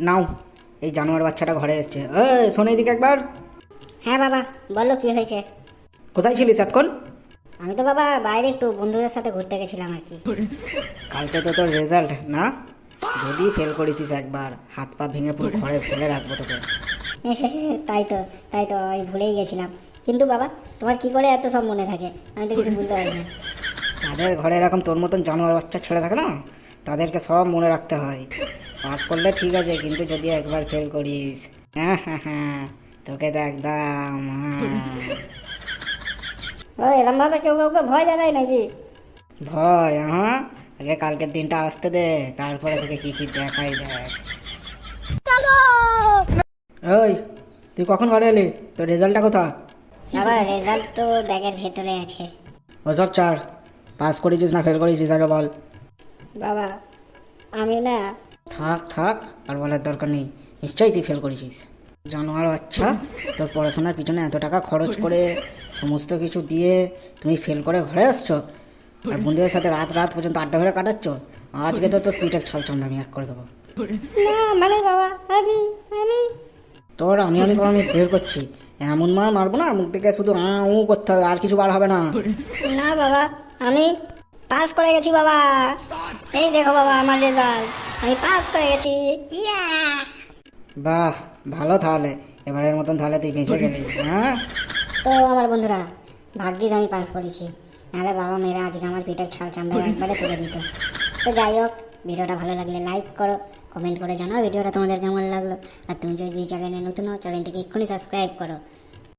নাও, এই জানোয়ার বাচ্চাটা ঘরে এসছে। শোনো এদিকে একবার। হ্যাঁ বাবা, বলো কি হয়েছে? কোথায় ছিলিস এতক্ষণ? আমি তো বাবা বাইরে একটু বন্ধুদের সাথে ঘুরতে গেছিলাম আর কি। কালকে তো তোর রেজাল্ট না? যদি ফেল করেছিস একবার, হাত পা ভেঙে পুরো ঘরে ফেলে রাখবো তোকে। তাই তো আমি ভুলেই গেছিলাম। কিন্তু বাবা, তোমার কি করে এত সব মনে থাকে? আমি তো কিছু বুঝতে পারি না। তাদের ঘরে এরকম তোর মতন জানোয়ার বাচ্চা ছেলে থাকে না, তাদেরকে সব মনে রাখতে হয়। পাস করলে ঠিক আছে, কিন্তু যদি একবার ফেল করিস, হ্যাঁ হ্যাঁ হ্যাঁ, তোকে তো একদম ও এরম ভাবে কেউ কাউকে ভয় দেখায় নাকি? ভয়? হ্যাঁ, আগে কালকের দিনটা আসতে দে, তারপরে তোকে কি কি দেখাই দেখ। ওই, তুই কখন ঘরে এলি? তোর রেজাল্টটা কোথা? বাবা রেজাল্ট তো ব্যাগের ভেতরে আছে। ওসব ছাড়, পাস করেছিস না ফেল করেছিস আগে বল। বাবা আমি না, থাক থাক, আর বলার দরকার নেই। নিশ্চয়ই তুই ফেল করেছিস। জানোয়ার বাচ্চা, তোর পড়াশোনার পিছনে এত টাকা খরচ করে, সমস্ত কিছু দিয়ে তুমি ফেল করে ঘরে আসছো, আর বন্ধুদের সাথে রাত রাত পর্যন্ত আড্ডা মেরে কাটাচ্ছ। আজকে তো তোর পিঠের ছাল চামড়া আমি এক করে দেবো। না মানে বাবা আমি আমি তোর আমি বের করছি, এমন মার মারবো না, মুখ থেকে শুধু উ করতে হবে, আর কিছু বার হবে না। না বাবা, আমি পাস করে গেছি বাবা। এই দেখো বাবা আমার রেজাল্ট, আমি পাস করে গেছি। ইয়া! বাহ, ভালো তাহলে, এবারের মতন তাহলে তুই বেঁচে গেলি। হ্যাঁ, তো আমার বন্ধুরা, ভাগ্যিস আমি পাস করেছি, নাহলে বাবা মেয়েরা আজকে আমার পিঠের ছাল চামড়া একবারে তুলে দিত। তো যাই হোক, ভিডিওটা ভালো লাগলে লাইক করো, কমেন্ট করে জানাও ভিডিওটা তোমাদের কেমন লাগলো। আর তুমি যদি চ্যানেলে নতুন হও, চ্যানেলটিকে এক্ষুনি সাবস্ক্রাইব করো।